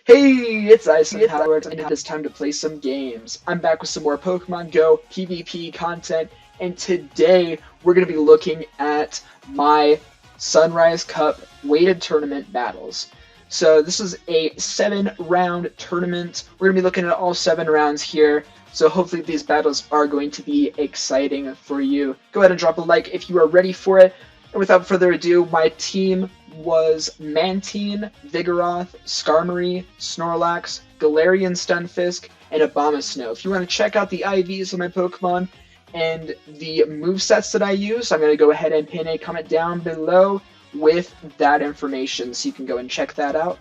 Hey, it's Isomkingdom, and it is time to play some games. I'm back with some more Pokemon Go PvP content, and today we're going to be looking at my Sunrise Cup weighted tournament battles. So this is a 7-round tournament. We're going to be looking at all 7 rounds here, so hopefully these battles are going to be exciting for you. Go ahead and drop a like if you are ready for it. And without further ado, my team was Mantine, Vigoroth, Skarmory, Snorlax, Galarian Stunfisk, and Abomasnow. If you want to check out the IVs of my Pokemon and the movesets that I use, I'm going to go ahead and pin a comment down below with that information, so you can go and check that out.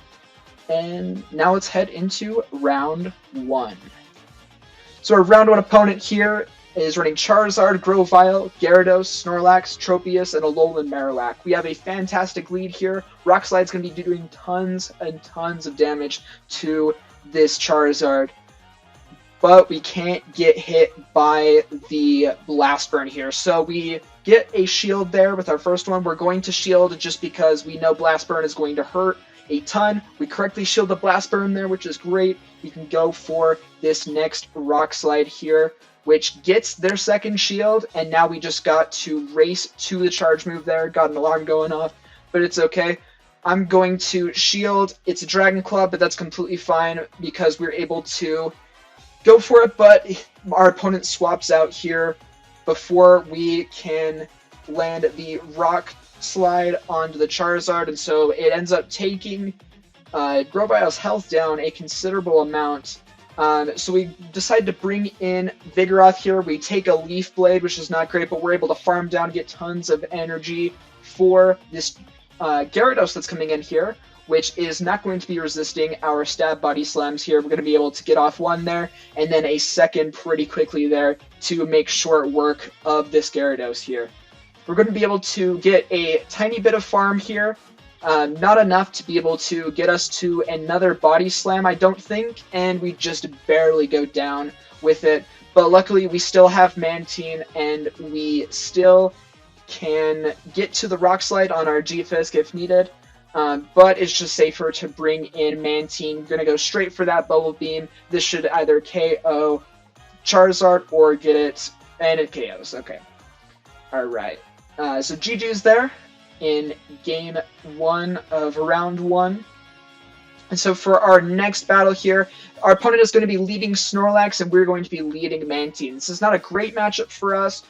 And now let's head into round 1. So our round 1 opponent here is running Charizard, Grovyle, Gyarados, Snorlax, Tropius, and Alolan Marowak. We have a fantastic lead here. Rock Slide's going to be doing tons and tons of damage to this Charizard, but we can't get hit by the Blast Burn here. So we get a shield there with our first one. We're going to shield just because we know Blast Burn is going to hurt a ton. We correctly shield the Blast Burn there, which is great. We can go for this next Rock Slide here, which gets their second shield, and now we just got to race to the charge move there. Got an alarm going off, but it's okay. I'm going to shield. It's a Dragon Claw, but that's completely fine because we're able to go for it, but our opponent swaps out here before we can land the Rock Slide onto the Charizard, and so it ends up taking Grovyle's health down a considerable amount. So we decide to bring in Vigoroth here. We take a Leaf Blade, which is not great, but we're able to farm down, get tons of energy for this Gyarados that's coming in here, which is not going to be resisting our stab body slams here. We're going to be able to get off one there, and then a second pretty quickly there to make short work of this Gyarados here. We're going to be able to get a tiny bit of farm here. Not enough to be able to get us to another body slam, I don't think, and we just barely go down with it. But luckily, we still have Mantine, and we still can get to the Rock Slide on our G-Fisk if needed. But it's just safer to bring in Mantine. We're going to go straight for that Bubble Beam. This should either KO Charizard or get it, and it KOs. Okay. Alright. So GG's there in game 1 of round 1. And so for our next battle here, our opponent is going to be leading Snorlax, and we're going to be leading Mantine. This is not a great matchup for us,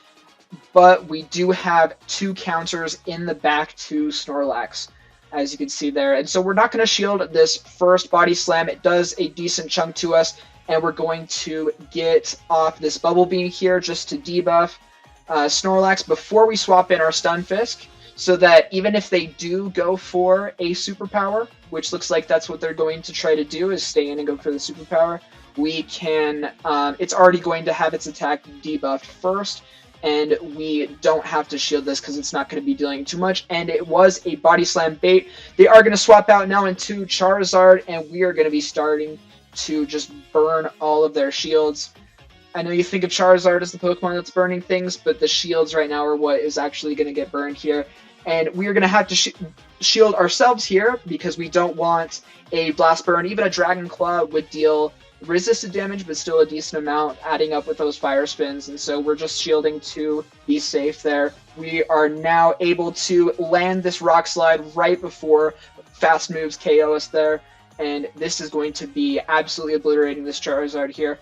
but we do have 2 counters in the back to Snorlax, as you can see there. And so we're not going to shield this first body slam. It does a decent chunk to us, and we're going to get off this Bubble Beam here just to debuff Snorlax before we swap in our Stunfisk, so that even if they do go for a superpower, which looks like that's what they're going to try to do, is stay in and go for the superpower, we can, it's already going to have its attack debuffed first, and we don't have to shield this because it's not going to be dealing too much, and it was a body slam bait. They are going to swap out now into Charizard, and we are going to be starting to just burn all of their shields. I know you think of Charizard as the Pokemon that's burning things, but the shields right now are what is actually going to get burned here. And we are going to have to shield ourselves here because we don't want a Blast Burn. Even a Dragon Claw would deal resisted damage, but still a decent amount, adding up with those Fire Spins. And so we're just shielding to be safe there. We are now able to land this Rock Slide right before Fast Moves KO us there. And this is going to be absolutely obliterating this Charizard here.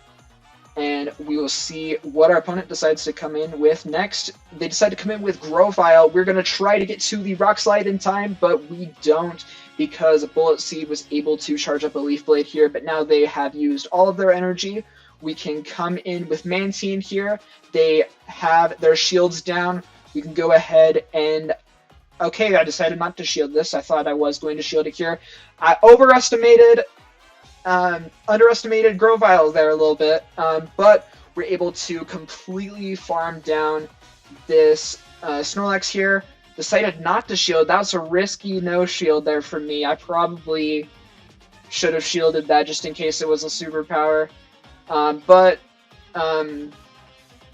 And we will see what our opponent decides to come in with next. They decide to come in with Grovyle. We're going to try to get to the Rock Slide in time, but we don't because Bullet Seed was able to charge up a Leaf Blade here, but now they have used all of their energy. We can come in with Mantine here. They have their shields down. We can go ahead and... Okay, I decided not to shield this. I thought I was going to shield it here. I underestimated Grovyle there a little bit, but we're able to completely farm down this Snorlax here. Decided not to shield. That was a risky no shield there for me. I probably should have shielded that just in case it was a superpower, but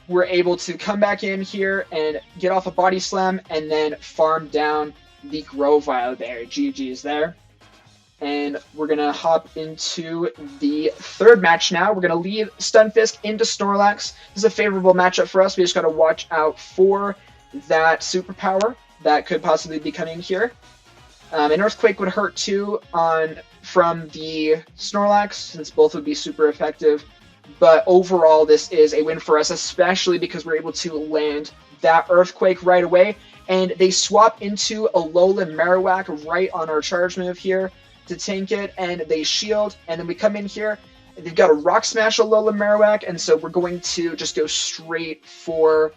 we're able to come back in here and get off a body slam and then farm down the Grovyle there. GG's there. And we're going to hop into the third match now. We're going to leave Stunfisk into Snorlax. This is a favorable matchup for us. We just got to watch out for that superpower that could possibly be coming here. An Earthquake would hurt too from the Snorlax, since both would be super effective. But overall, this is a win for us, especially because we're able to land that Earthquake right away. And they swap into a Alolan Marowak right on our charge move here to tank it, and they shield, and then we come in here, and they've got a Rock Smash Alolan Marowak, and so we're going to just go straight for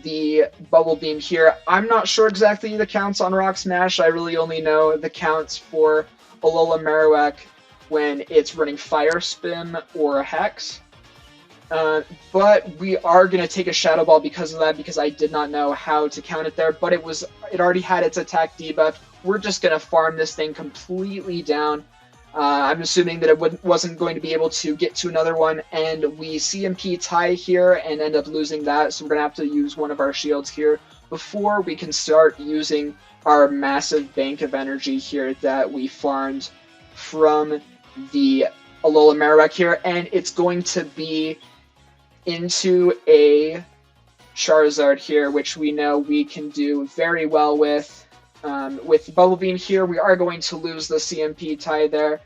the Bubble Beam here. I'm not sure exactly the counts on Rock Smash. I really only know the counts for Alolan Marowak when it's running Fire Spin or Hex. But we are going to take a Shadow Ball because of that, because I did not know how to count it there, but it already had its attack debuff. We're just going to farm this thing completely down. I'm assuming that it wasn't going to be able to get to another one, and we CMP tie here and end up losing that, so we're going to have to use one of our shields here before we can start using our massive bank of energy here that we farmed from the Alolan Marowak here, and it's going to be into a Charizard here, which we know we can do very well with. With Bubble Beam here, we are going to lose the CMP tie there,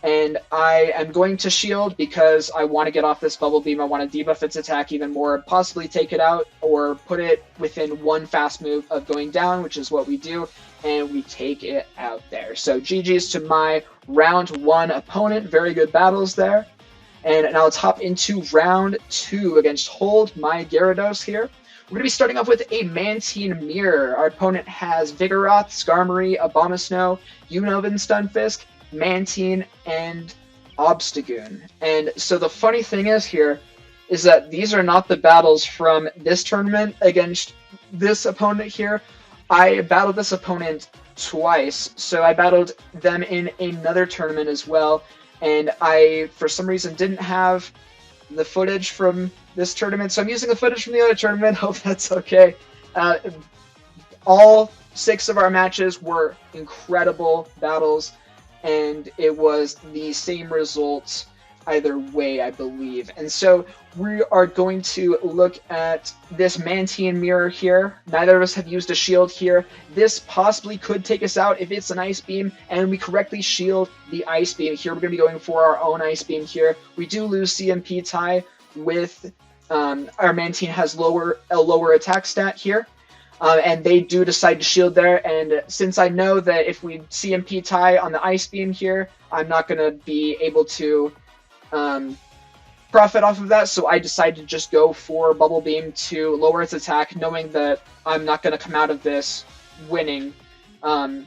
and I am going to shield because I want to get off this Bubble Beam. I want to debuff its attack even more, possibly take it out, or put it within one fast move of going down, which is what we do, and we take it out there. So GG's to my round 1 opponent. Very good battles there. And now let's hop into round 2 against Hold My Gyarados here. We're going to be starting off with a Mantine Mirror. Our opponent has Vigoroth, Skarmory, Abomasnow, Unova and Stunfisk, Mantine, and Obstagoon. And so the funny thing is here is that these are not the battles from this tournament against this opponent here. I battled this opponent twice, so I battled them in another tournament as well, and I, for some reason, didn't have the footage from this tournament, so I'm using the footage from the other tournament. Hope that's okay. All 6 of our matches were incredible battles, and it was the same results either way, I believe. And so we are going to look at this Mantine Mirror here. Neither of us have used a shield here. This possibly could take us out if it's an Ice Beam, and we correctly shield the Ice Beam here. We're going to be going for our own Ice Beam here. We do lose CMP tie with our Mantine has a lower attack stat here. And they do decide to shield there, and since I know that if we CMP tie on the Ice Beam here, I'm not going to be able to profit off of that, so I decided to just go for Bubble Beam to lower its attack, knowing that I'm not going to come out of this winning, and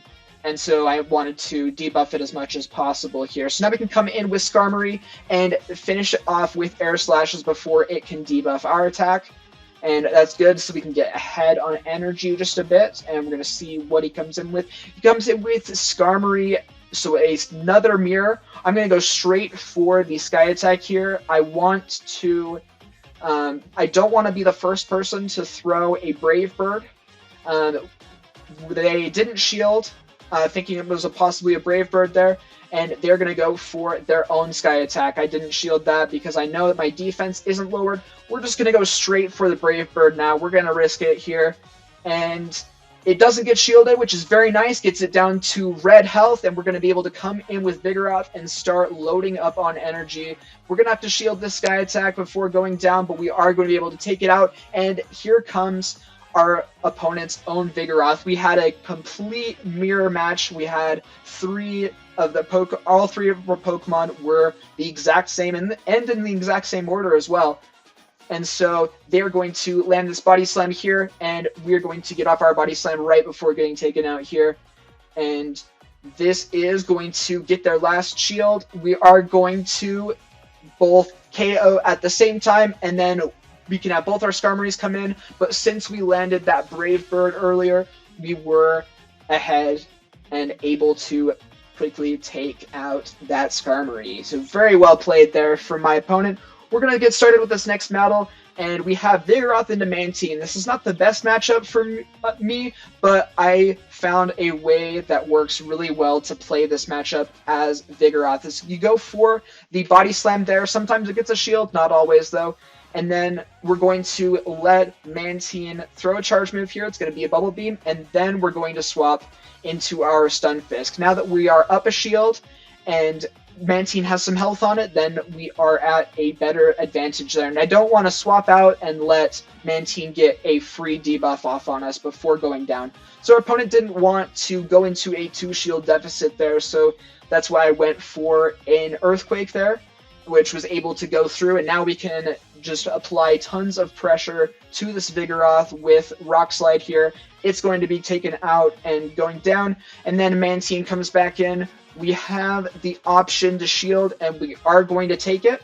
so I wanted to debuff it as much as possible here. So now we can come in with Skarmory and finish it off with Air Slashes before it can debuff our attack. And that's good, so we can get ahead on energy just a bit, and we're going to see what he comes in with. He comes in with Skarmory, so another mirror. I'm going to go straight for the Sky Attack here. I want to... I don't want to be the first person to throw a Brave Bird. They didn't shield, thinking it was possibly a Brave Bird there, and they're going to go for their own Sky Attack. I didn't shield that because I know that my defense isn't lowered. We're just going to go straight for the Brave Bird now. We're going to risk it here, and it doesn't get shielded, which is very nice. Gets it down to red health, and we're going to be able to come in with Vigoroth and start loading up on energy. We're going to have to shield this Sky Attack before going down, but we are going to be able to take it out, and here comes our opponent's own Vigoroth. We had a complete mirror match. We had all three of our Pokemon were the exact same and in the exact same order as well. And so they're going to land this Body Slam here, and we're going to get off our Body Slam right before getting taken out here. And this is going to get their last shield. We are going to both KO at the same time, and then we can have both our Skarmorys come in. But since we landed that Brave Bird earlier, we were ahead and able to quickly take out that Skarmory. So very well played there from my opponent. We're going to get started with this next battle. and we have Vigoroth into Mantine. This is not the best matchup for me, but I found a way that works really well to play this matchup as Vigoroth. You go for the Body Slam there. Sometimes it gets a shield, not always though. And then we're going to let Mantine throw a charge move here. It's going to be a Bubble Beam, and then we're going to swap into our Stunfisk. Now that we are up a shield and Mantine has some health on it, then we are at a better advantage there. And I don't want to swap out and let Mantine get a free debuff off on us before going down. So our opponent didn't want to go into a 2-shield deficit there, so that's why I went for an Earthquake there, which was able to go through, and now we can just apply tons of pressure to this Vigoroth with Rock Slide here. It's going to be taken out and going down, and then Mantine comes back in. We have the option to shield, and we are going to take it.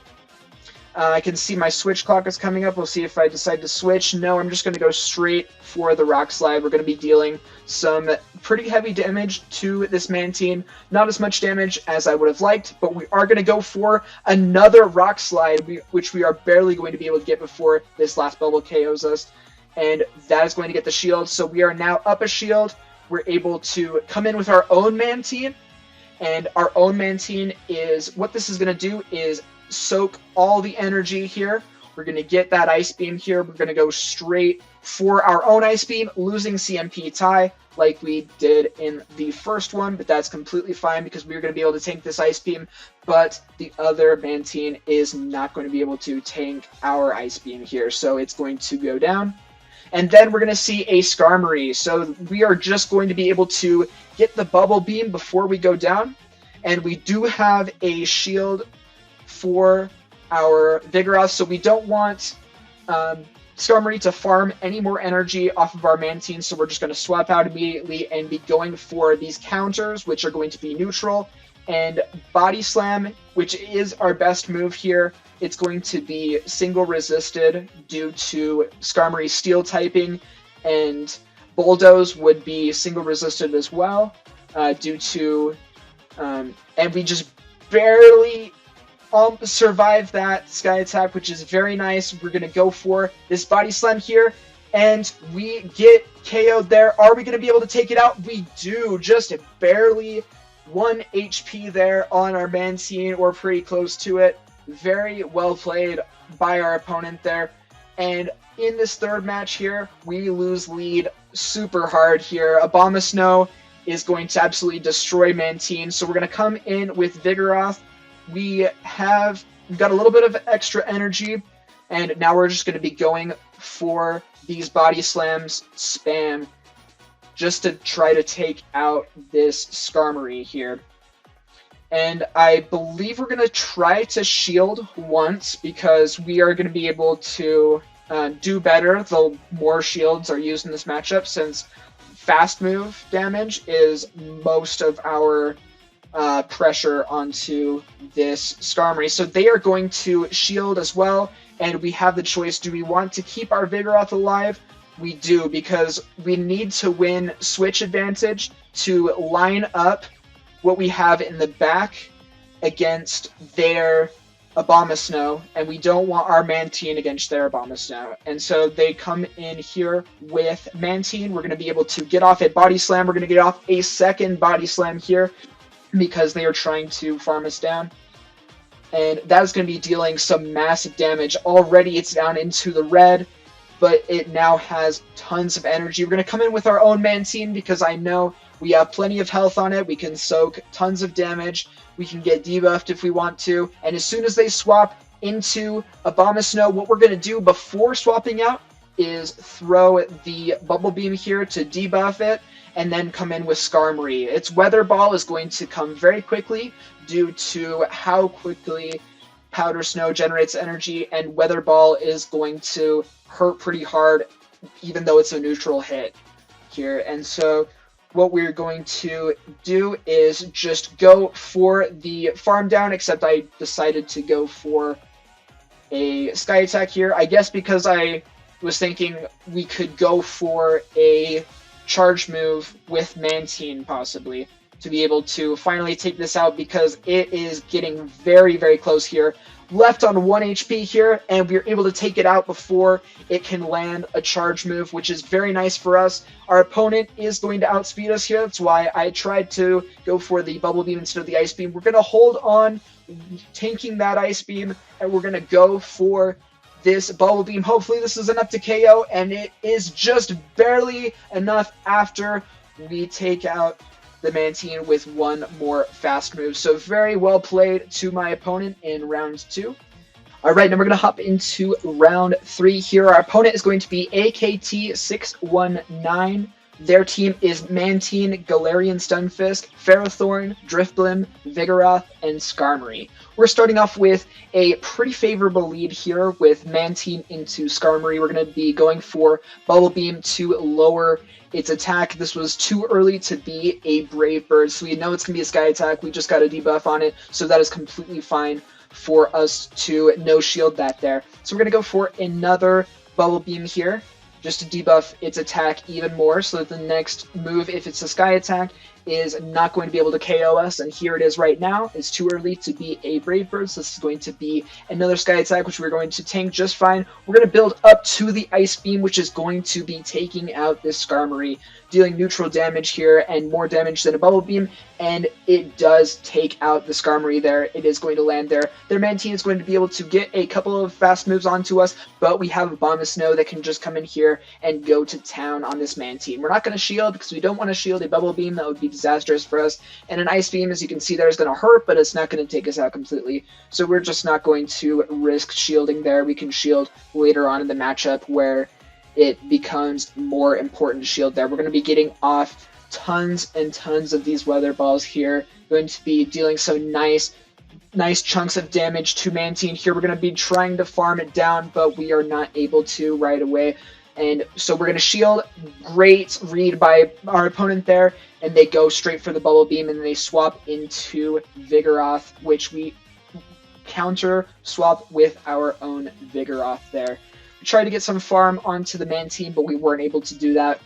I can see my switch clock is coming up. We'll see if I decide to switch. No, I'm just going to go straight for the Rock Slide. We're going to be dealing some pretty heavy damage to this Mantine. Not as much damage as I would have liked, but we are going to go for another Rock Slide, which we are barely going to be able to get before this last bubble KOs us. And that is going to get the shield. So we are now up a shield. We're able to come in with our own Mantine. And our own Mantine is, what this is going to do is soak all the energy here. We're going to get that Ice Beam here. We're going to go straight for our own Ice Beam, losing CMP tie like we did in the first one, but that's completely fine because we're going to be able to tank this Ice Beam, but the other Mantine is not going to be able to tank our Ice Beam here, so it's going to go down. And then we're going to see a Skarmory, so we are just going to be able to get the Bubble Beam before we go down, and we do have a shield for our Vigoroth, so we don't want Skarmory to farm any more energy off of our Mantine, so we're just going to swap out immediately and be going for these counters, which are going to be neutral, and Body Slam, which is our best move here. It's going to be single resisted due to Skarmory's steel typing, and Bulldoze would be single resisted as well due to, and we just barely survive that Sky Attack, which is very nice. We're going to go for this Body Slam here, and we get KO'd there. Are we going to be able to take it out? We do, just barely 1 HP there on our Mantine, or pretty close to it. Very well played by our opponent there. And in this third match here, we lose lead super hard here. Abomasnow is going to absolutely destroy Mantine, so we're going to come in with Vigoroth. We've got a little bit of extra energy, and now we're just going to be going for these Body Slams spam just to try to take out this Skarmory here. And I believe we're going to try to shield once because we are going to be able to do better the more shields are used in this matchup, since fast move damage is most of our pressure onto this Skarmory. So they are going to shield as well, and we have the choice. Do we want to keep our Vigoroth alive? We do, because we need to win switch advantage to line up what we have in the back against their Abomasnow, and we don't want our Mantine against their Abomasnow. And so they come in here with Mantine. We're going to be able to get off a Body Slam. We're going to get off a second Body Slam here because they are trying to farm us down. And that is going to be dealing some massive damage. Already it's down into the red, but it now has tons of energy. We're going to come in with our own Mantine because I know we have plenty of health on it. We can soak tons of damage. We can get debuffed if we want to. And as soon as they swap into Abomasnow, what we're going to do before swapping out is throw the Bubble Beam here to debuff it, and then come in with Skarmory. Its Weather Ball is going to come very quickly due to how quickly Powder Snow generates energy, and Weather Ball is going to hurt pretty hard even though it's a neutral hit here. And so what we're going to do is just go for the farm down, except I decided to go for a Sky Attack here. I guess because I was thinking we could go for a charge move with Mantine, possibly. to be able to finally take this out, because it is getting very, very close here. Left on 1 HP here, and we're able to take it out before it can land a charge move, which is very nice for us. Our opponent is going to outspeed us here. That's why I tried to go for the Bubble Beam instead of the Ice Beam. We're going to hold on, tanking that Ice Beam, and we're going to go for this Bubble Beam. Hopefully this is enough to KO, and it is just barely enough after we take out the Mantine with one more fast move. So very well played to my opponent in round 2. Alright, now we're going to hop into round 3 here. Our opponent is going to be AKT619. Their team is Mantine, Galarian Stunfisk, Ferrothorn, Drifblim, Vigoroth, and Skarmory. We're starting off with a pretty favorable lead here with Mantine into Skarmory. We're going to be going for Bubble Beam to lower its attack. This was too early to be a Brave Bird, so we know it's going to be a Sky Attack. We just got a debuff on it, so that is completely fine for us to no-shield that there. So we're going to go for another Bubble Beam here, just to debuff its attack even more, so that the next move, if it's a Sky Attack, is not going to be able to KO us, and here it is right now. It's too early to be a Brave Bird, so this is going to be another Sky Attack, which we're going to tank just fine. We're going to build up to the Ice Beam, which is going to be taking out this Skarmory, dealing neutral damage here, and more damage than a Bubble Beam, and it does take out the Skarmory there. It is going to land there. Their Mantine is going to be able to get a couple of fast moves onto us, but we have a Bomb of Snow that can just come in here and go to town on this Mantine. We're not going to shield, because we don't want to shield a Bubble Beam. That would be disastrous for us, and an Ice Beam, as you can see there, is going to hurt, but it's not going to take us out completely, so we're just not going to risk shielding there. We can shield later on in the matchup where it becomes more important to shield there. We're going to be getting off tons and tons of these Weather Balls here, going to be dealing some nice chunks of damage to Mantine here. We're going to be trying to farm it down, but we are not able to right away. And so we're going to shield. Great read by our opponent there, and they go straight for the Bubble Beam, and then they swap into Vigoroth, which we counter swap with our own Vigoroth there. We tried to get some farm onto the Mantine, but we weren't able to do that.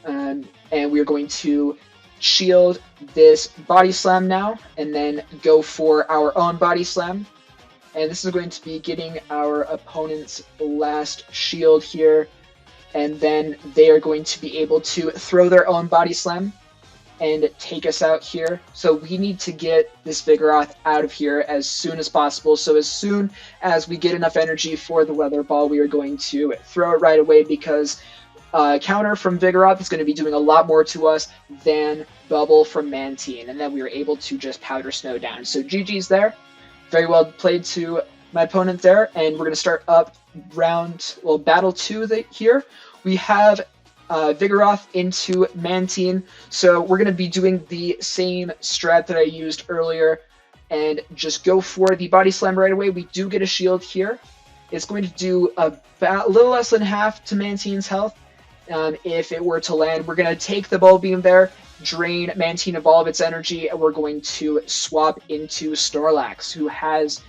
And we're going to shield this Body Slam now, and then go for our own Body Slam. And this is going to be getting our opponent's last shield here. And then they are going to be able to throw their own Body Slam and take us out here. So we need to get this Vigoroth out of here as soon as possible. So as soon as we get enough energy for the Weather Ball, we are going to throw it right away, because counter from Vigoroth is going to be doing a lot more to us than Bubble from Mantine. And then we were able to just Powder Snow down. So GG's there. Very well played to my opponent there. And we're going to start up battle 2 here. We have Vigoroth into Mantine, so we're going to be doing the same strat that I used earlier, and just go for the Body Slam right away. We do get a shield here. It's going to do a little less than half to Mantine's health. If it were to land, we're going to take the Bubble Beam there, drain Mantine of all of its energy, and we're going to swap into Snorlax, who has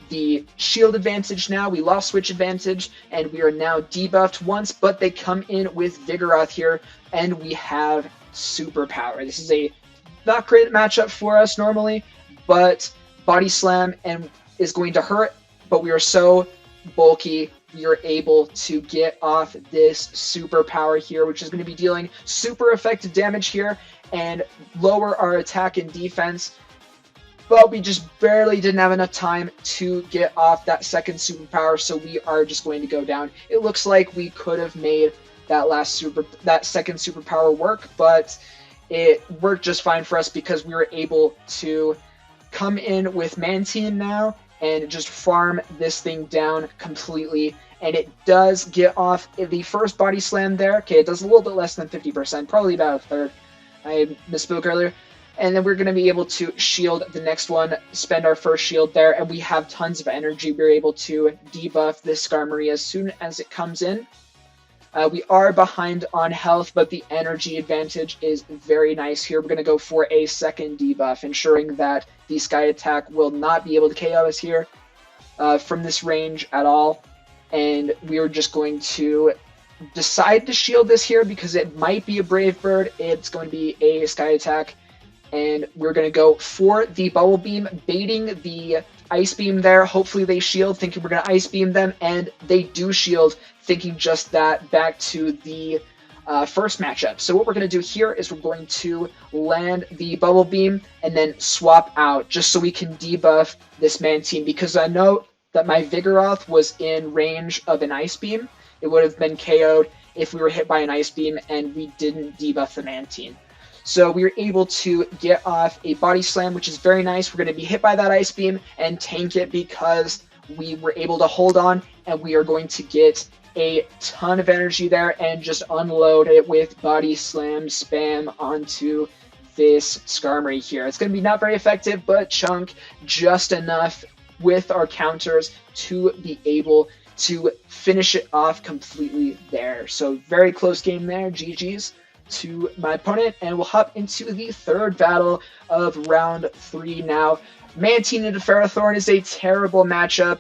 the shield advantage now. We lost switch advantage, and we are now debuffed once, but they come in with Vigoroth here, and we have superpower. This is a not great matchup for us normally, but Body Slam is going to hurt, but we are so bulky, we are able to get off this superpower here, which is going to be dealing super effective damage here and lower our attack and defense. But we just barely didn't have enough time to get off that second superpower, so we are just going to go down. It looks like we could have made that second superpower work, but it worked just fine for us because we were able to come in with Mantine now and just farm this thing down completely. And it does get off the first Body Slam there. Okay, it does a little bit less than 50%, probably about a third. I misspoke earlier. And then we're going to be able to shield the next one, spend our first shield there, and we have tons of energy. We're able to debuff this Skarmory as soon as it comes in. We are behind on health, but the energy advantage is very nice here. We're going to go for a second debuff, ensuring that the Sky Attack will not be able to KO us here from this range at all. And we are just going to decide to shield this here because it might be a Brave Bird. It's going to be a Sky Attack. and we're going to go for the Bubble Beam, baiting the Ice Beam there. Hopefully they shield, thinking we're going to Ice Beam them, and they do shield, thinking just that, back to the first matchup. So what we're going to do here is we're going to land the Bubble Beam and then swap out, just so we can debuff this Mantine, because I know that my Vigoroth was in range of an Ice Beam. It would have been KO'd if we were hit by an Ice Beam and we didn't debuff the Mantine. So we were able to get off a Body Slam, which is very nice. We're going to be hit by that Ice Beam and tank it because we were able to hold on, and we are going to get a ton of energy there and just unload it with Body Slam spam onto this Skarmory here. It's going to be not very effective, but chunk just enough with our counters to be able to finish it off completely there. So very close game there. GG's to my opponent, and we'll hop into the third battle of round 3 now. Mantine into Ferrothorn is a terrible matchup,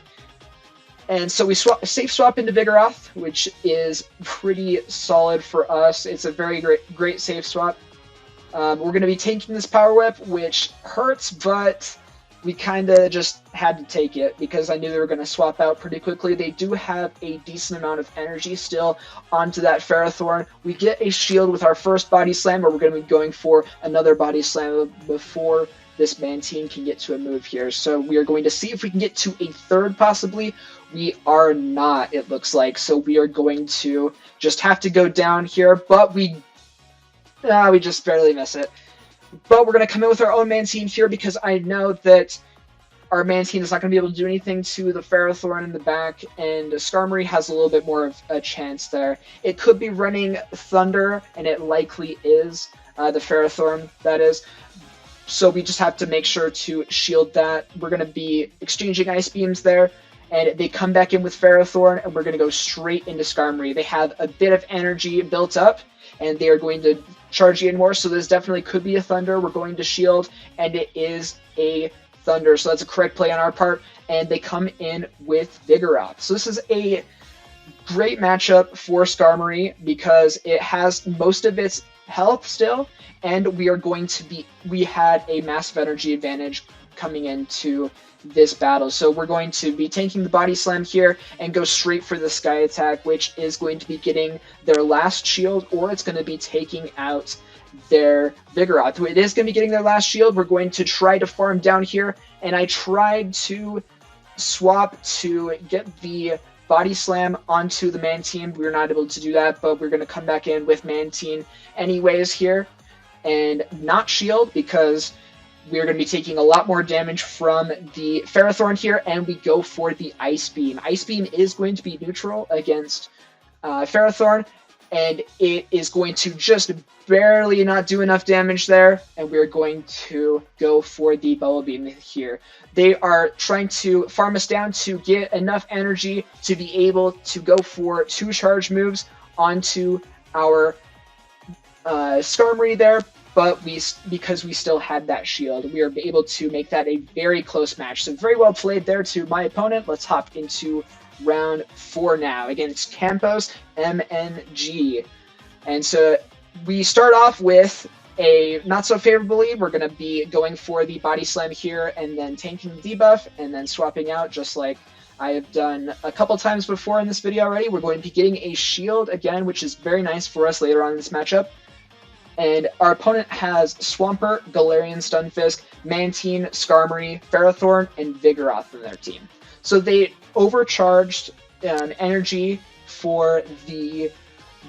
and so we safe swap into Vigoroth, which is pretty solid for us. It's a very great safe swap. We're going to be taking this Power Whip, which hurts, but we kind of just had to take it because I knew they were going to swap out pretty quickly. They do have a decent amount of energy still onto that Ferrothorn. We get a shield with our first Body Slam, or we're going to be going for another Body Slam before this Mantine can get to a move here. So we are going to see if we can get to a third possibly. We are not, it looks like. So we are going to just have to go down here, but we just barely miss it. But we're going to come in with our own Mantine here because I know that our Mantine is not going to be able to do anything to the Ferrothorn in the back, and Skarmory has a little bit more of a chance there. It could be running Thunder, and it likely is, the Ferrothorn, that is. So we just have to make sure to shield that. We're going to be exchanging Ice Beams there, and they come back in with Ferrothorn, and we're going to go straight into Skarmory. They have a bit of energy built up, and they are going to charge in more, so this definitely could be a Thunder. We're going to shield, and it is a Thunder, so that's a correct play on our part, and they come in with Vigoroth. So this is a great matchup for Skarmory because it has most of its health still, and we had a massive energy advantage coming into this battle. So we're going to be taking the Body Slam here and go straight for the Sky Attack, which is going to be getting their last shield, or it's going to be taking out their Vigoroth. It is going to be getting their last shield. We're going to try to farm down here, and I tried to swap to get the Body Slam onto the Mantine. We were not able to do that, but we're going to come back in with Mantine anyways here and not shield because we're going to be taking a lot more damage from the Ferrothorn here, and we go for the Ice Beam. Ice Beam is going to be neutral against Ferrothorn, and it is going to just barely not do enough damage there, and we're going to go for the Bubble Beam here. They are trying to farm us down to get enough energy to be able to go for 2 charge moves onto our Skarmory there, but because we still had that shield, we were able to make that a very close match. So very well played there to my opponent. Let's hop into round 4 now against Campos MNG. And so we start off with a not so favorably. We're going to be going for the Body Slam here and then tanking the debuff and then swapping out just like I have done a couple times before in this video already. We're going to be getting a shield again, which is very nice for us later on in this matchup. And our opponent has Swampert, Galarian Stunfisk, Mantine, Skarmory, Ferrothorn, and Vigoroth in their team. So they overcharged energy for the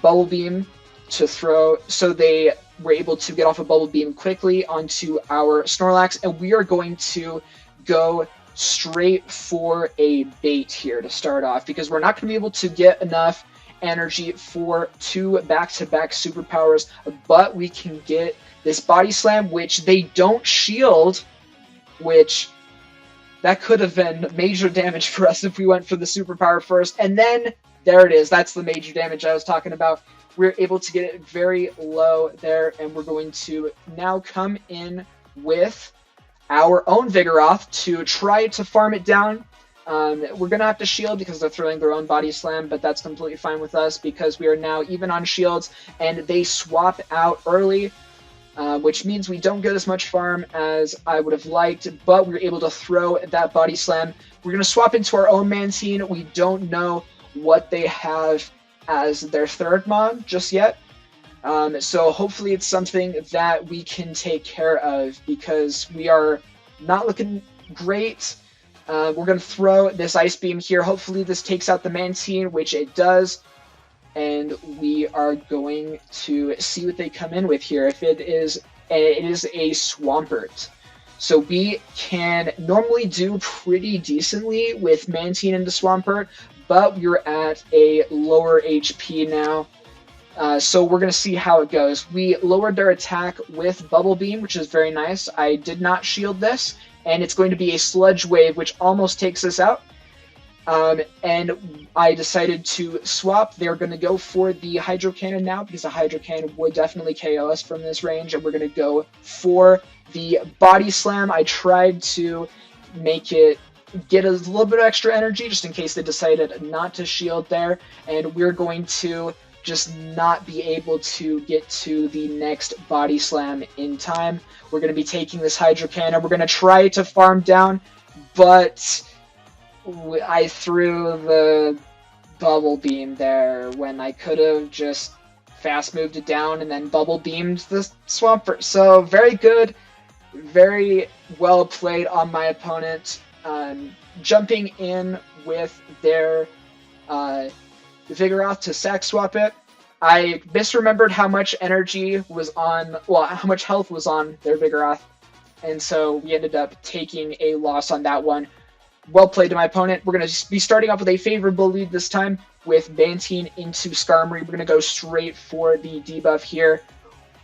Bubble Beam to throw, so they were able to get off a Bubble Beam quickly onto our Snorlax, and we are going to go straight for a bait here to start off because we're not going to be able to get enough energy for 2 back-to-back superpowers, but we can get this Body Slam, which they don't shield, which that could have been major damage for us if we went for the superpower first. And then there it is. That's the major damage I was talking about. We're able to get it very low there, and we're going to now come in with our own Vigoroth to try to farm it down. We're going to have to shield because they're throwing their own Body Slam, but that's completely fine with us because we are now even on shields, and they swap out early. which means we don't get as much farm as I would have liked, but we were able to throw that body slam. We're going to swap into our own Mantine. We don't know what they have as their third mon just yet. So hopefully it's something that we can take care of, because we are not looking great. We're going to throw this Ice Beam here. Hopefully this takes out the Mantine, which it does. And we are going to see what they come in with here. If it is a Swampert. So we can normally do pretty decently with Mantine and the Swampert, but we're at a lower HP now. So we're going to see how it goes. We lowered their attack with Bubble Beam, which is very nice. I did not shield this, and it's going to be a Sludge Wave, which almost takes us out. And I decided to swap. They're going to go for the Hydro Cannon now, because the Hydro Cannon would definitely KO us from this range, and we're going to go for the Body Slam. I tried to make it get a little bit of extra energy, just in case they decided not to shield there, and we're going to just not be able to get to the next Body Slam in time. We're going to be taking this Hydro Cannon. We're going to try to farm down, but I threw the Bubble Beam there when I could have just fast moved it down and then Bubble Beamed the Swampert. So very good, very well played on my opponent. Jumping in with their Vigoroth to sack swap it. I misremembered how much energy was on, well, how much health was on their Vigoroth, and so we ended up taking a loss on that one. Well played to my opponent. We're going to be starting off with a favorable lead this time with Mantine into Skarmory. We're going to go straight for the debuff here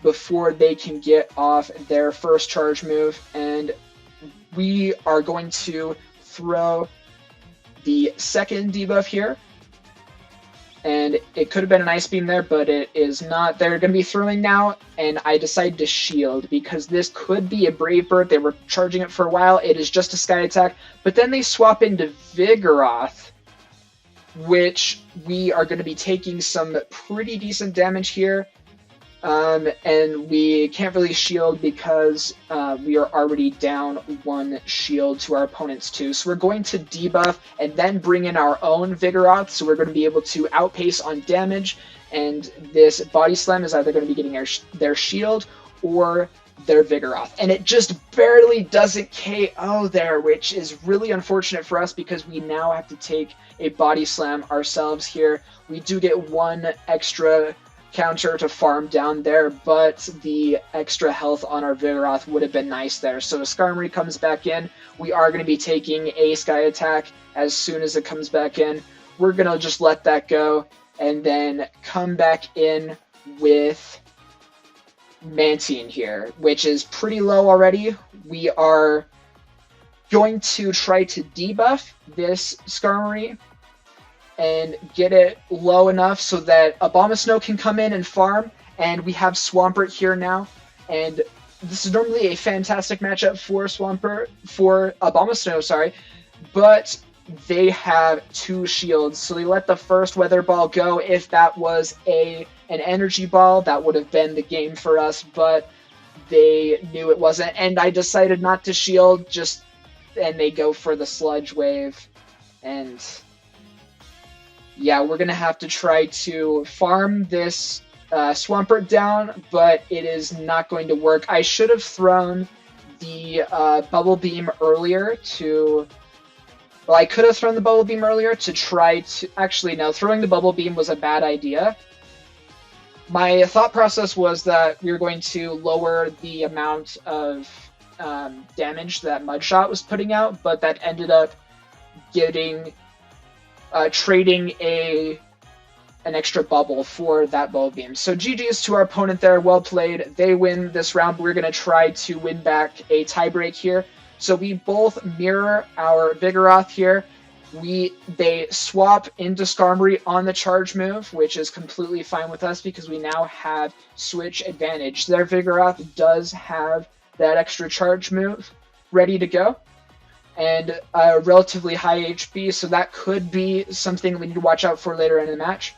before they can get off their first charge move, and we are going to throw the second debuff here. And it could have been an Ice Beam there, but it is not. They're going to be throwing now, and I decided to shield because this could be a Brave Bird. They were charging it for a while. It is just a Sky Attack, but then they swap into Vigoroth, which we are going to be taking some pretty decent damage here. And we can't really shield because we are already down one shield to our opponent's 2. So we're going to debuff and then bring in our own Vigoroth. So we're going to be able to outpace on damage. And this Body Slam is either going to be getting their shield or their Vigoroth. And it just barely doesn't KO there, which is really unfortunate for us because we now have to take a Body Slam ourselves here. We do get one extra counter to farm down there, but the extra health on our Vigoroth would have been nice there. So Skarmory comes back in. We are going to be taking a Sky Attack as soon as it comes back in. We're going to just let that go and then come back in with Mantine here, which is pretty low already. We are going to try to debuff this Skarmory and get it low enough so that Abomasnow can come in and farm, and we have Swampert here now, and this is normally a fantastic matchup for Abomasnow, sorry, but they have 2 shields, so they let the first Weather Ball go. If that was an Energy Ball, that would have been the game for us, but they knew it wasn't, and I decided not to shield, and they go for the Sludge Wave, and yeah, we're going to have to try to farm this Swampert down, but it is not going to work. I should have thrown the Bubble Beam earlier to... Well, I could have thrown the Bubble Beam earlier to try to... Actually, no, throwing the Bubble Beam was a bad idea. My thought process was that we were going to lower the amount of damage that Mudshot was putting out, but that ended up getting... trading an extra bubble for that Bubble Beam. So GG's to our opponent there, well played. They win this round. We're going to try to win back a tiebreak here. So we both mirror our Vigoroth here. They swap into Skarmory on the charge move, which is completely fine with us because we now have switch advantage. Their Vigoroth does have that extra charge move ready to go, and relatively high HP, so that could be something we need to watch out for later in the match.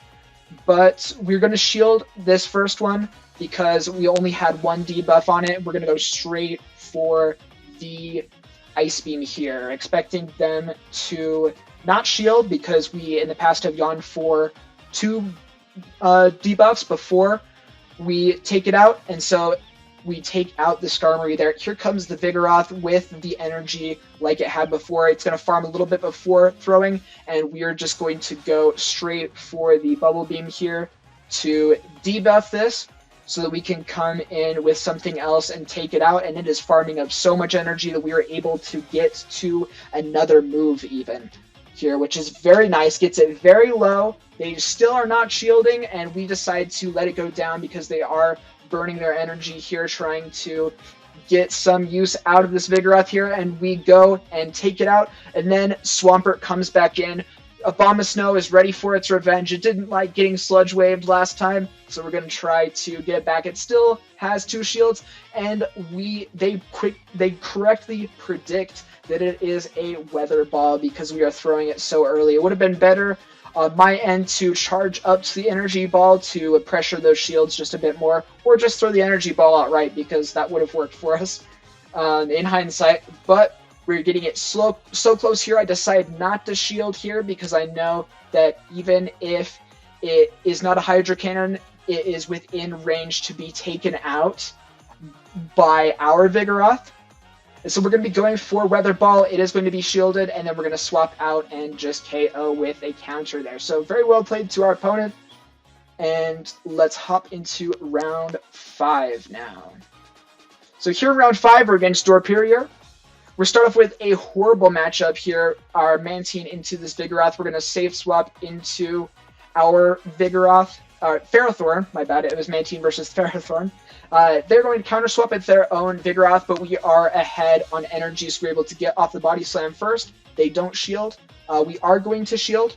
But we're going to shield this first one, because we only had one debuff on it, we're going to go straight for the Ice Beam here, expecting them to not shield because we in the past have gone for 2 debuffs before we take it out, and so we take out the Skarmory there. Here comes the Vigoroth with the energy like it had before. It's going to farm a little bit before throwing, and we are just going to go straight for the Bubble Beam here to debuff this so that we can come in with something else and take it out, and it is farming up so much energy that we are able to get to another move even here, which is very nice. Gets it very low. They still are not shielding, and we decide to let it go down because they are burning their energy here, trying to get some use out of this Vigoroth here, and we go and take it out, and then Swampert comes back in. Abomasnow is ready for its revenge. It didn't like getting sludge waved last time, so we're going to try to get it back. It still has 2 shields, and they correctly predict that it is a Weather Ball because we are throwing it so early. It would have been better on my end to charge up to the Energy Ball to pressure those shields just a bit more, or just throw the Energy Ball outright because that would have worked for us in hindsight. But we're getting it so close here. I decide not to shield here because I know that even if it is not a Hydro Cannon, it is within range to be taken out by our Vigoroth. So we're going to be going for Weather Ball. It is going to be shielded, and then we're going to swap out and just KO with a counter there. So very well played to our opponent. And let's hop into round 5 now. So here in round 5, we're against Dorpirior. We're start off with a horrible matchup here. Our Mantine into this Vigoroth. We're going to safe swap into our Vigoroth. Ferrothorn, my bad. It was Mantine versus Ferrothorn. They're going to counter swap at their own Vigoroth, but we are ahead on energy, so we're able to get off the Body Slam first. They don't shield. We are going to shield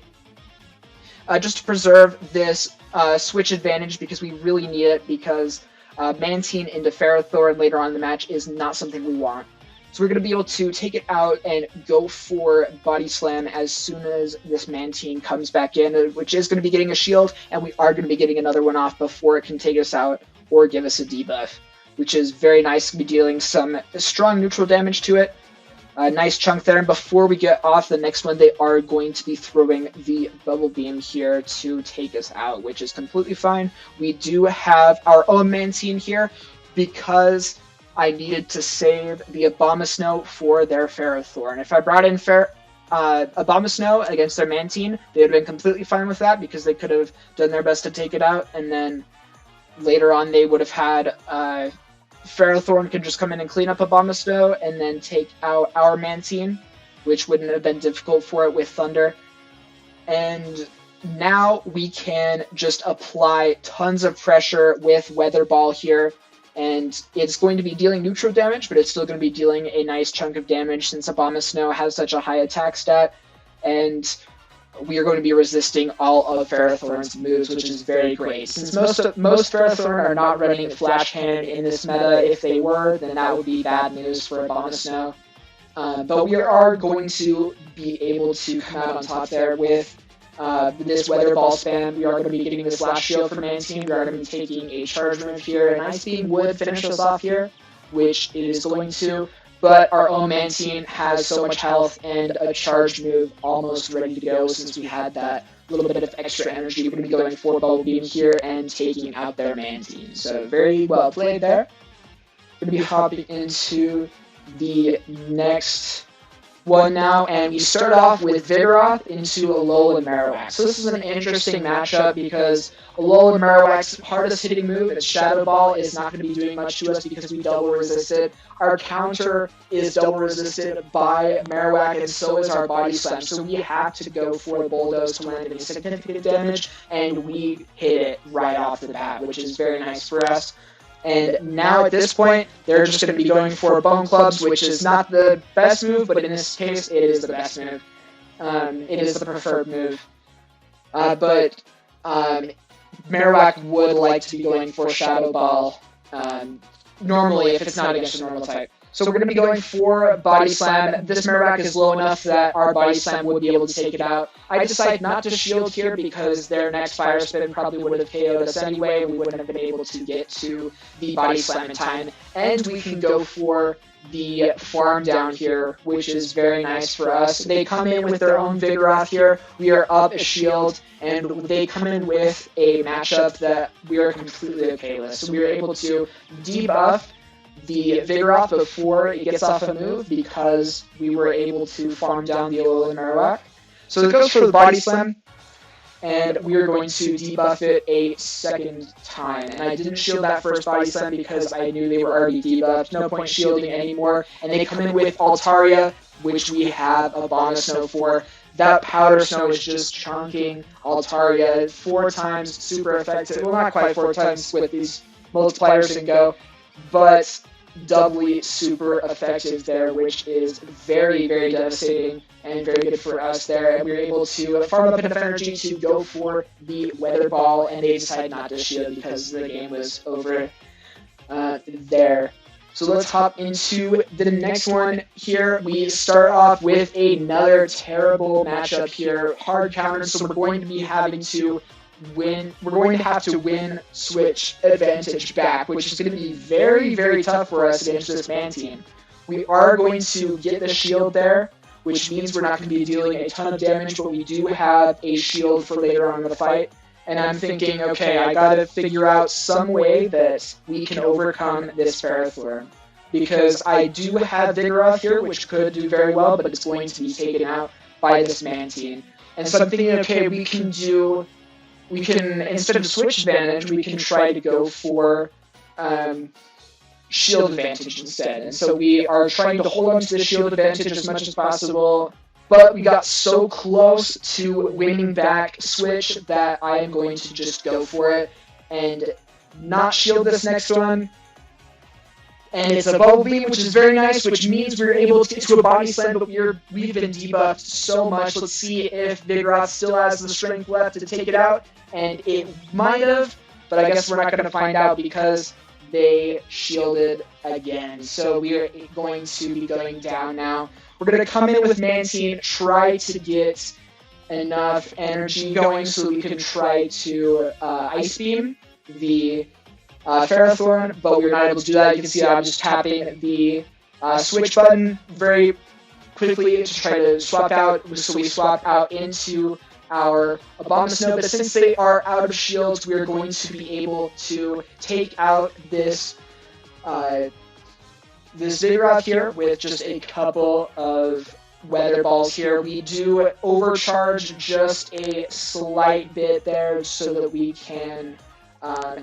just to preserve this switch advantage because we really need it, because Mantine into Ferrothorn later on in the match is not something we want. So we're going to be able to take it out and go for Body Slam as soon as this Mantine comes back in, which is going to be getting a shield, and we are going to be getting another one off before it can take us out or give us a debuff, which is very nice to be dealing some strong neutral damage to it. A nice chunk there, and before we get off the next one, they are going to be throwing the Bubble Beam here to take us out, which is completely fine. We do have our own Mantine here because I needed to save the Abomasnow for their Ferrothorn. If I brought in Abomasnow against their Mantine, they would have been completely fine with that because they could have done their best to take it out, and then later on they would have had Ferrothorn can just come in and clean up Abomasnow and then take out our Mantine, which wouldn't have been difficult for it with Thunder. And now we can just apply tons of pressure with Weather Ball here, and it's going to be dealing neutral damage, but it's still going to be dealing a nice chunk of damage since Abomasnow has such a high attack stat, and we are going to be resisting all of Ferrothorn's moves, which is very great. Since most Ferrothorn are not running Flash Cannon in this meta, if they were, then that would be bad news for Abomasnow. But we are going to be able to come out on top there with this Weather Ball spam. We are going to be getting this last shield from Mantine. We are going to be taking a charge move here, and Ice Beam would finish us off here, which it is going to. But our own Mantine has so much health and a charge move almost ready to go since we had that little bit of extra energy. We're going to be going for Bubble Beam here and taking out their Mantine. So very well played there. We're going to be hopping into the next one now, and we start off with Vigoroth into Alolan Marowak. So this is an interesting matchup because Alolan Marowak's hardest hitting move, its Shadow Ball, is not going to be doing much to us because we double resisted. Our counter is double resisted by Marowak, and so is our Body Slam. So we have to go for the Bulldoze to land any significant damage, and we hit it right off the bat, which is very nice for us. And now at this point, they're just going to be going for Bone Clubs, which is not the best move, but in this case, it is the best move. It is the preferred move. But Marowak would like to be going for Shadow Ball, normally if it's not against a normal type. So we're going to be going for Body Slam. This Marowak is low enough that our Body Slam would be able to take it out. I decide not to shield here because their next Fire Spin probably would have KO'd us anyway. We wouldn't have been able to get to the Body Slam in time. And we can go for the farm down here, which is very nice for us. They come in with their own Vigoroth here. We are up a shield, and they come in with a matchup that we are completely okay with. So we were able to debuff the Vigoroth before it gets off a move because we were able to farm down the Alolan Marowak. So it goes for the Body Slam, and we are going to debuff it a second time. And I didn't shield that first Body Slam because I knew they were already debuffed. No point shielding anymore. And they come in with Altaria, which we have a Bomb Snow for. That Powder Snow is just chunking Altaria 4 times, super effective. Well, not quite 4 times with these multipliers and go, but doubly super effective there, which is very, very devastating and very good for us there. And we were able to farm up enough energy to go for the Weather Ball, and they decided not to shield because the game was over there. So let's hop into the next one here. We start off with another terrible matchup here, hard counter, so we're going to be having to win. We're going to have to win switch advantage back, which is going to be very, very tough for us against this man team. We are going to get the shield there, which means we're not going to be dealing a ton of damage, but we do have a shield for later on in the fight. And I'm thinking, okay, I gotta figure out some way that we can overcome this Ferrothorn. Because I do have Vigoroth here, which could do very well, but it's going to be taken out by this man team. And so I'm thinking, okay, we can, instead of switch advantage, we can try to go for shield advantage instead. And so we are trying to hold on to the shield advantage as much as possible, but we got so close to winning back switch that I am going to just go for it and not shield this next one. And it's a Bubble Beam, which is very nice, which means we're able to get to a Body Slam, but we've been debuffed so much. Let's see if Vigoroth still has the strength left to take it out, and it might have, but I guess we're not going to find out because they shielded again. So we are going to be going down now. We're going to come in with Mantine, try to get enough energy going so we can try to Ice Beam the Ferrothorn, but we're not able to do that. You can see that I'm just tapping the switch button very quickly to try to swap out. So we swap out into our Abomasnow, but since they are out of shields, we're going to be able to take out this Vigoroth here with just a couple of Weather Balls here. We do overcharge just a slight bit there so that we can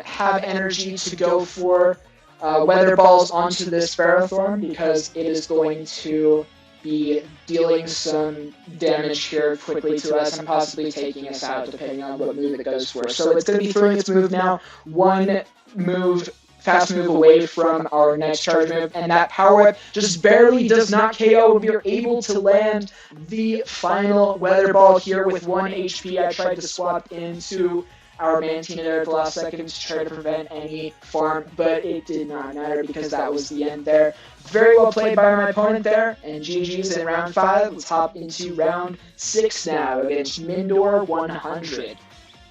have energy to go for Weather Balls onto this Ferrothorn because it is going to be dealing some damage here quickly to us and possibly taking us out depending on what move it goes for. So it's going to be throwing its move now, one move, fast move away from our next charge move, and that Power Whip just barely does not KO. We are able to land the final Weather Ball here with 1 HP. I tried to swap into our Mantine there at the last second to try to prevent any farm, but it did not matter because that was the end there. Very well played by my opponent there, and GG's in round 5. Let's hop into round 6 now against Mindor 100.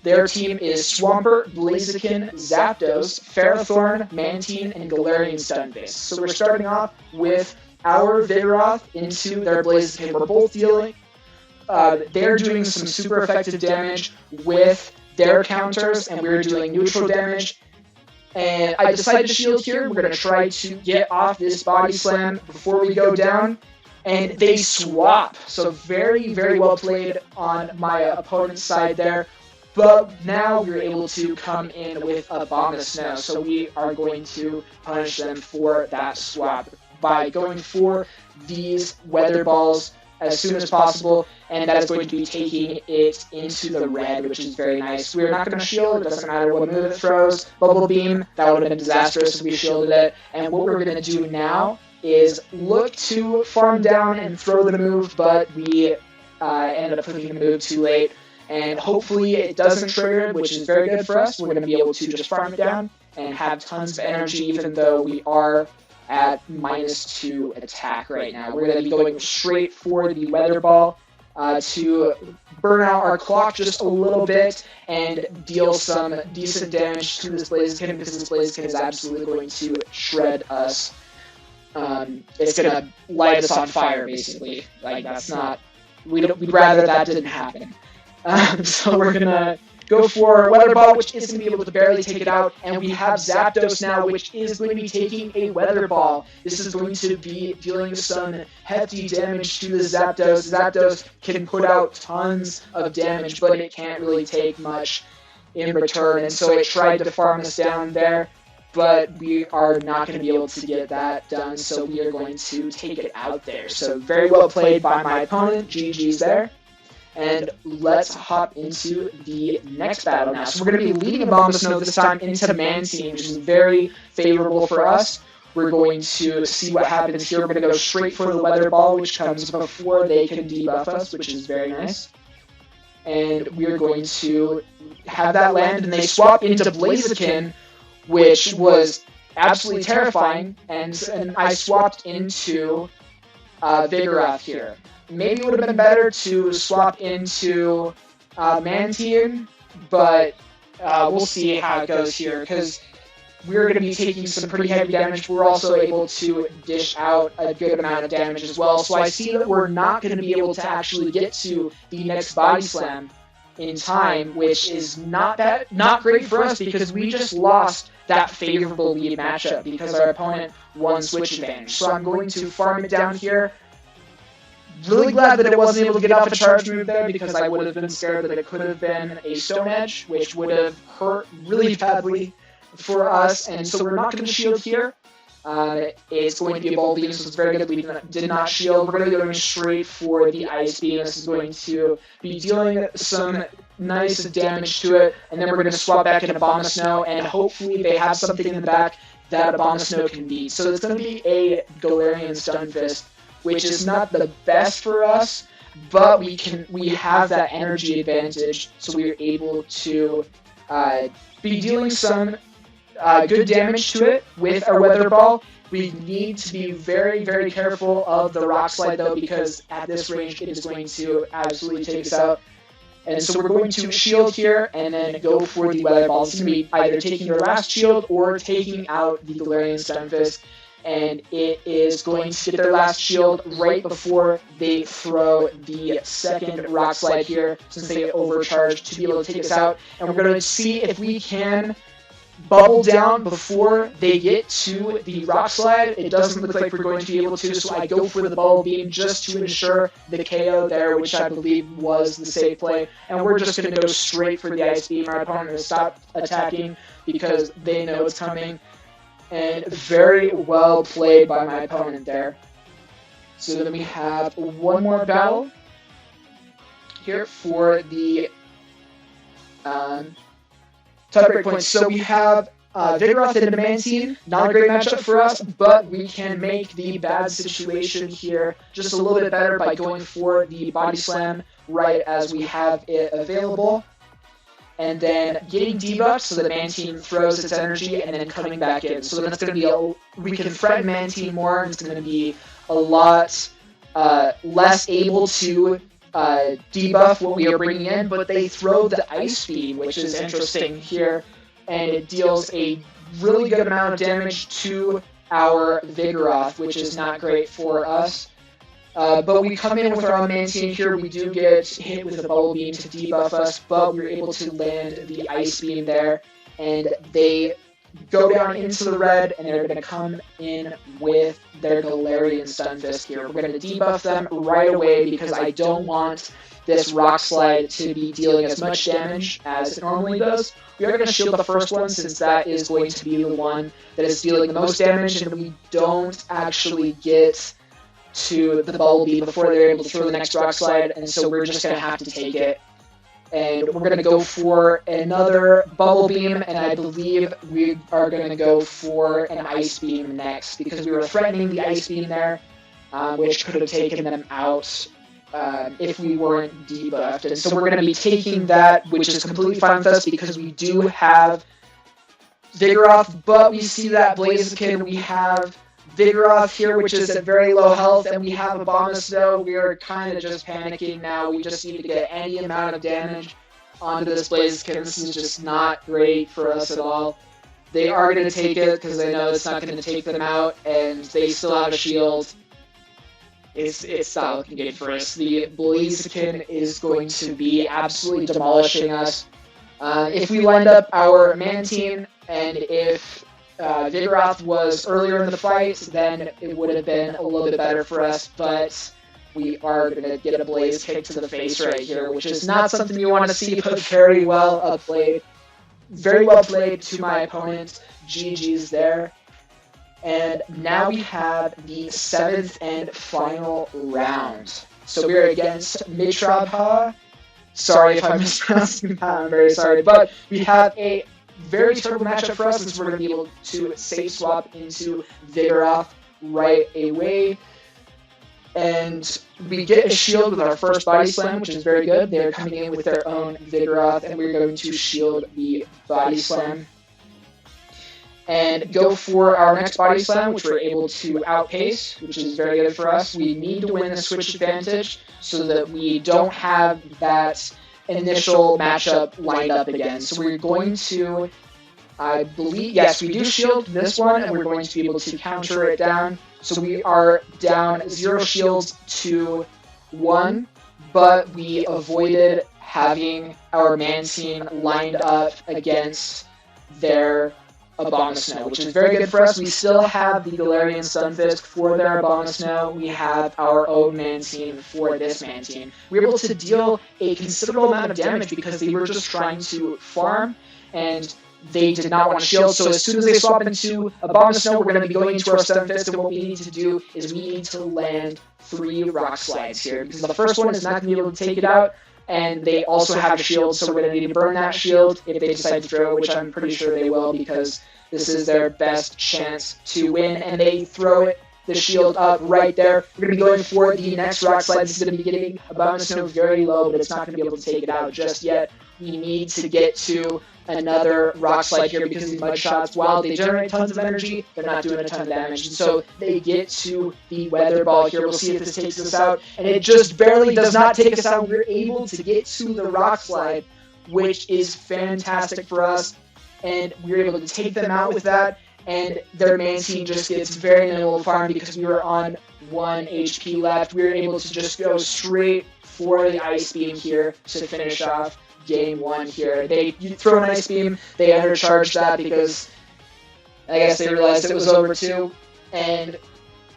Their team is Swampert, Blaziken, Zapdos, Ferrothorn, Mantine, and Galarian Stunfisk. So we're starting off with our Vigoroth into their Blaziken. We're both dealing, they're doing some super effective damage with their counters, and we're doing neutral damage. And I decided to shield here. We're going to try to get off this Body Slam before we go down. And they swap. So very, very well played on my opponent's side there. But now we're able to come in with a Abomasnow. So we are going to punish them for that swap by going for these Weather Balls as soon as possible, and that is going to be taking it into the red, which is very nice. We're not going to shield, it doesn't matter what move it throws. Bubble Beam, that would have been disastrous if we shielded it. And what we're going to do now is look to farm down and throw the move, but we ended up clicking the move too late. And hopefully it doesn't trigger, which is very good for us. We're going to be able to just farm it down and have tons of energy, even though we are at -2 attack right now. We're going to be going straight for the Weather Ball to burn out our clock just a little bit and deal some decent damage to this Blaziken, because this Blaziken is absolutely going to shred us. It's going to light us on fire, basically. Like, that's not... We'd rather that didn't happen. So we're going to go for Weather Ball, which is going to be able to barely take it out, and we have Zapdos now, which is going to be taking a Weather Ball. This is going to be dealing some hefty damage to the Zapdos. Zapdos can put out tons of damage, but it can't really take much in return, and so it tried to farm us down there, but we are not going to be able to get that done, so we are going to take it out there. So very well played by my opponent. GG's there. And let's hop into the next battle now. So we're going to be leading Abomasnow this time into Mantine, which is very favorable for us. We're going to see what happens here. We're going to go straight for the Weather Ball, which comes before they can debuff us, which is very nice. And we're going to have that land, and they swap into Blaziken, which was absolutely terrifying. And I swapped into Vigoroth here. Maybe it would have been better to swap into Mantine, but we'll see how it goes here, because we're going to be taking some pretty heavy damage. We're also able to dish out a good amount of damage as well, so I see that we're not going to be able to actually get to the next Body Slam in time, which is not great for us, because we just lost that favorable lead matchup because our opponent won switch advantage. So I'm going to farm it down here. Really glad that it wasn't able to get off a charge move there, because I would have been scared that it could have been a Stone Edge, which would have hurt really badly for us, and so we're not going to shield here. It's going to be a Bulb Beam, so it's very good we did not shield. We're going to be going straight for the Ice Beam. This is going to be dealing some nice damage to it, and then we're going to swap back into Abomasnow, and hopefully they have something in the back that Abomasnow can beat. So it's going to be a Galarian Stunfisk, which is not the best for us, but we have that energy advantage, so we are able to be dealing some good damage to it with our Weather Ball. We need to be very, very careful of the Rock Slide, though, because at this range it is going to absolutely take us out. And so we're going to shield here and then go for the Weather Ball. It's going to be either taking their last shield or taking out the Galarian Stunfisk. And it is going to get their last shield right before they throw the second Rock Slide here, since they overcharged to be able to take us out. And we're going to see if we can bubble down before they get to the Rock Slide. It doesn't look like we're going to be able to, so I go for the Bubble Beam just to ensure the KO there, which I believe was the safe play. And we're just going to go straight for the Ice Beam. Our opponent will stop attacking because they know it's coming. And very well played by my opponent there. So then we have one more battle here for the tiebreak points. So we have Vigoroth and Mantine. Not a great matchup for us, but we can make the bad situation here just a little bit better by going for the Body Slam right as we have it available. And then getting debuffed so that Mantine throws its energy and then coming back in. So then it's going to be we can threaten Mantine more, and it's going to be a lot less able to debuff what we are bringing in, but they throw the Ice Beam, which is interesting here, and it deals a really good amount of damage to our Vigoroth, which is not great for us. But we come in with our own Mantine here. We do get hit with a Bubble Beam to debuff us, but we're able to land the Ice Beam there, and they go down into the red, and they're going to come in with their Galarian Stunfisk here. We're going to debuff them right away because I don't want this Rock Slide to be dealing as much damage as it normally does. We are going to shield the first one since that is going to be the one that is dealing the most damage, and we don't actually get to the Bubble Beam before they're able to throw the next Rock Slide, and so we're just going to have to take it. And we're going to go for another Bubble Beam, and I believe we are going to go for an Ice Beam next, because we were threatening the Ice Beam there, which could have taken them out if we weren't debuffed. And so we're going to be taking that, which is completely fine with us, because we do have Vigoroth, but we see that Blaziken, we have Vigoroth here, which is at very low health, and we have Abomasnow. We are kind of just panicking now. We just need to get any amount of damage onto this Blaziken. This is just not great for us at all. They are going to take it because they know it's not going to take them out, and they still have a shield. It's not looking good for us. The Blaziken is going to be absolutely demolishing us. If we lined up our Mantine, and if Vigoroth was earlier in the fight, then it would have been a little bit better for us, but we are going to get a Blaze kick to the face right here, which is not something you want to see, but very well played. Very well played to my opponent. GG's there. And now we have the 7th and final round. So we're against Mitrabha. Sorry if I'm mispronouncing that, I'm very sorry. But we have a very terrible matchup for us, since we're going to be able to safe swap into Vigoroth right away. And we get a shield with our first Body Slam, which is very good. They're coming in with their own Vigoroth, and we're going to shield the Body Slam. And go for our next Body Slam, which we're able to outpace, which is very good for us. We need to win the switch advantage so that we don't have that initial matchup lined up again. So we're going to, I believe, yes, we do shield this one, and we're going to be able to counter it down. So we are down 0 shields to 1, but we avoided having our Mantine lined up against their Abomasnow, which is very good for us. We still have the Galarian Stunfisk for their Abomasnow. We have our own Mantine for this Mantine. We were able to deal a considerable amount of damage because they were just trying to farm, and they did not want to shield. So as soon as they swap into Abomasnow, we're going to be going into our Stunfisk, and what we need to do is we need to land 3 Rock Slides here, because the first one is not going to be able to take it out, and they also have a shield, so we're going to need to burn that shield if they decide to throw it, which I'm pretty sure they will, because this is their best chance to win, and they throw it, the shield up right there. We're going to be going for the next Rock Slide. This is going to be getting Abomasnow very low, but it's not going to be able to take it out just yet. We need to get to another Rock Slide here, because these Mud Shots, while they generate tons of energy, they're not doing a ton of damage. And so they get to the Weather Ball here. We'll see if this takes us out. And it just barely does not take us out. We're able to get to the Rock Slide, which is fantastic for us. And we were able to take them out with that. And their Mantine just gets very minimal farm because we were on 1 HP left. We were able to just go straight for the Ice Beam here to finish off Game 1 here. They throw an Ice Beam, they undercharged that because I guess they realized it was over too, and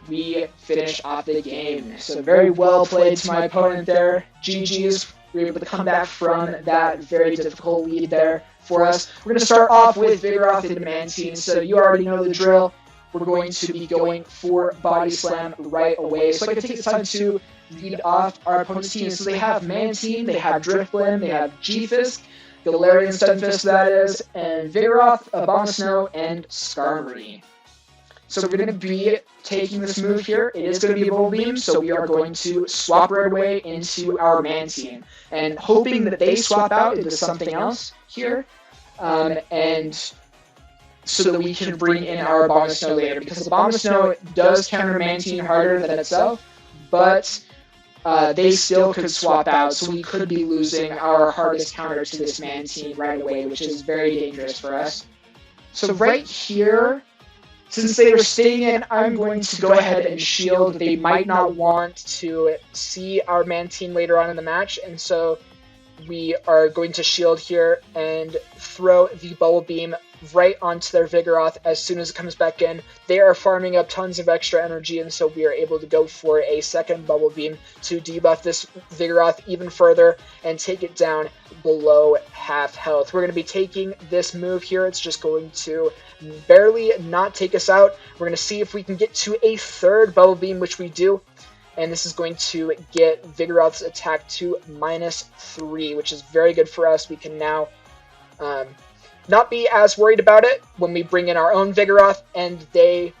we finish off the game. So very well played to my opponent there. GG's. We were able to come back from that very difficult lead there for us. We're going to start off with Vigoroth into Mantine, so you already know the drill. We're going to be going for Body Slam right away. So I can take the time to read off our opponent's team. So they have Mantine, they have Drifblim, they have G-Fisk, Galarian Stunfisk that is, and Vigoroth, Abomasnow, and Skarmory. So we're going to be taking this move here. It is going to be a Bubble Beam, so we are going to swap right away into our Mantine. And hoping that they swap out into something else here, and so that we can bring in our Abomasnow later. Because Abomasnow does counter Mantine harder than itself, but they still could swap out, so we could be losing our hardest counter to this Mantine right away, which is very dangerous for us. So right here, since they were staying in, I'm going to go ahead and shield. They might not want to see our Mantine later on in the match, and so we are going to shield here and throw the Bubble Beam right onto their Vigoroth as soon as it comes back in. They are farming up tons of extra energy, and so we are able to go for a second Bubble Beam to debuff this Vigoroth even further and take it down below half health. We're going to be taking this move here. It's just going to barely not take us out. We're going to see if we can get to a third Bubble Beam, which we do. And this is going to get Vigoroth's attack to -3, which is very good for us. We can now not be as worried about it when we bring in our own Vigoroth, and they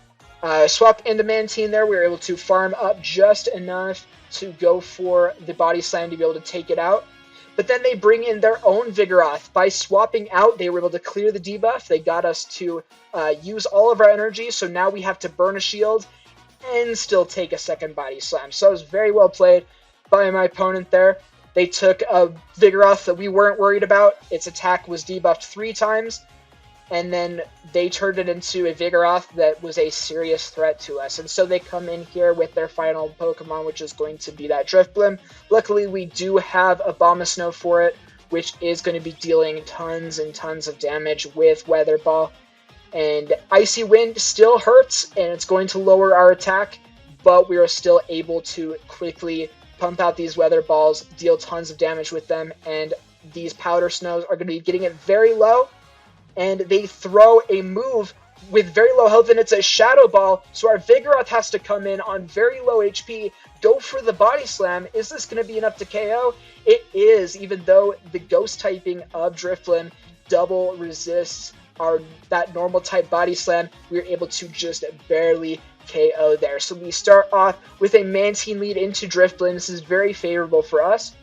swap into Mantine there. We were able to farm up just enough to go for the Body Slam to be able to take it out. But then they bring in their own Vigoroth. By swapping out, they were able to clear the debuff. They got us to use all of our energy, so now we have to burn a shield and still take a second body slam. So it was very well played by my opponent there. They took a Vigoroth that we weren't worried about. Its attack was debuffed 3 times, and then they turned it into a Vigoroth that was a serious threat to us. And so they come in here with their final Pokemon, which is going to be that Drifblim. Luckily, we do have Abomasnow for it, which is going to be dealing tons and tons of damage with Weather Ball. And Icy Wind still hurts, and it's going to lower our attack, but we are still able to quickly pump out these Weather Balls, deal tons of damage with them, and these Powder Snows are going to be getting it very low, and they throw a move with very low health, and it's a Shadow Ball, so our Vigoroth has to come in on very low HP, go for the Body Slam. Is this going to be enough to KO? It is, even though the Ghost typing of Drifblim double resists that normal type Body Slam. We were able to just barely KO there. So we start off with a Mantine lead into Drifblim. This is very favorable for us.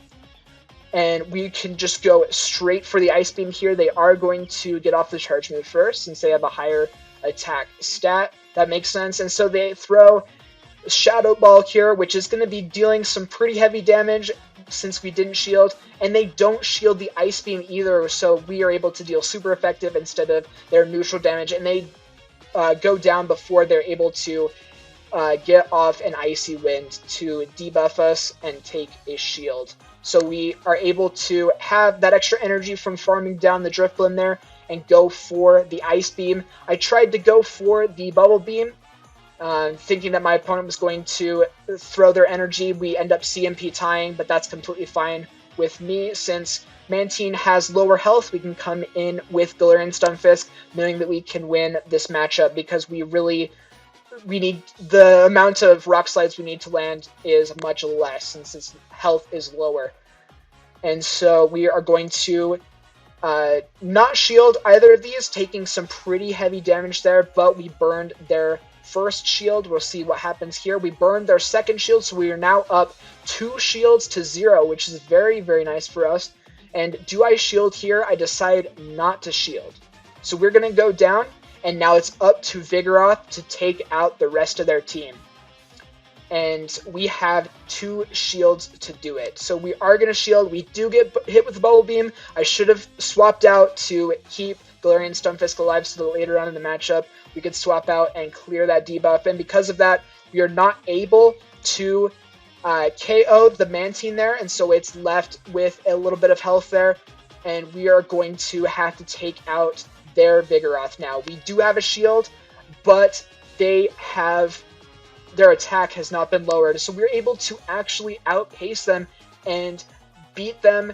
And we can just go straight for the Ice Beam here. They are going to get off the charge move first since they have a higher attack stat. That makes sense. And so they throw Shadow Ball here, which is going to be dealing some pretty heavy damage since we didn't shield. And they don't shield the Ice Beam either, so we are able to deal super effective instead of their neutral damage. And they go down before they're able to get off an Icy Wind to debuff us and take a shield. So we are able to have that extra energy from farming down the Drifblim there and go for the Ice Beam. I tried to go for the Bubble Beam, thinking that my opponent was going to throw their energy. We end up CMP tying, but that's completely fine with me. Since Mantine has lower health, we can come in with Galarian Stunfisk, knowing that we can win this matchup because we need the amount of rock slides we need to land is much less since its health is lower. And so we are going to not shield either of these, taking some pretty heavy damage there, but we burned their first shield. We'll see what happens here. We burned their second shield, so we are now up 2 shields to 0, which is very, very nice for us. And do I shield here? I decide not to shield. So we're going to go down, and now it's up to Vigoroth to take out the rest of their team. And we have 2 shields to do it. So we are going to shield. We do get hit with the Bubble Beam. I should have swapped out to keep Galarian Stunfisk alive so that later on in the matchup we could swap out and clear that debuff. And because of that, we are not able to KO the Mantine there, and so it's left with a little bit of health there, and we are going to have to take out their Vigoroth now. We do have a shield, but their attack has not been lowered, so we're able to actually outpace them and beat them,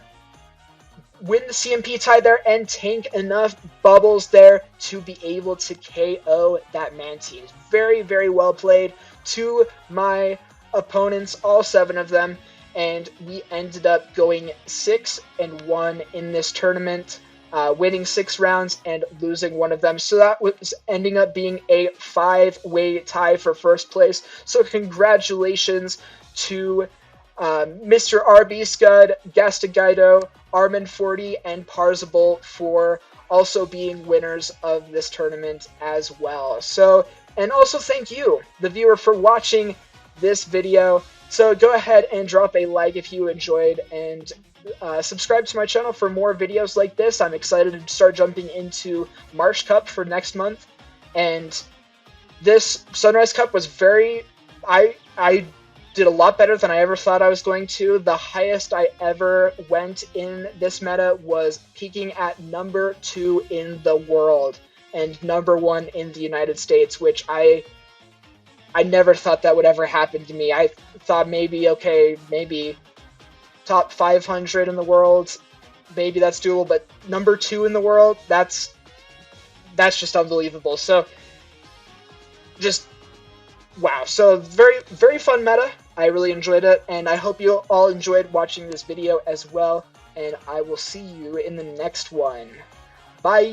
win the CMP tie there, and tank enough bubbles there to be able to KO that Mantine. Very, very well played to my opponents, all 7 of them, and we ended up going 6-1 in this tournament, winning 6 rounds and losing 1 of them. So that was ending up being a 5-way tie for first place. So congratulations to Mr. RB Scud, Gastagaido, Armin40, and Parzival for also being winners of this tournament as well. So, and also thank you, the viewer, for watching this video. So go ahead and drop a like if you enjoyed, and subscribe to my channel for more videos like this. I'm excited to start jumping into March Cup for next month, and this Sunrise Cup was I did a lot better than I ever thought I was going to. The highest I ever went in this meta was peaking at number 2 in the world and number 1 in the United States, which I never thought that would ever happen to me. I thought maybe top 500 in the world, maybe that's doable, but number 2 in the world, that's just unbelievable. So, just, wow. So, very, very fun meta. I really enjoyed it, and I hope you all enjoyed watching this video as well, and I will see you in the next one. Bye!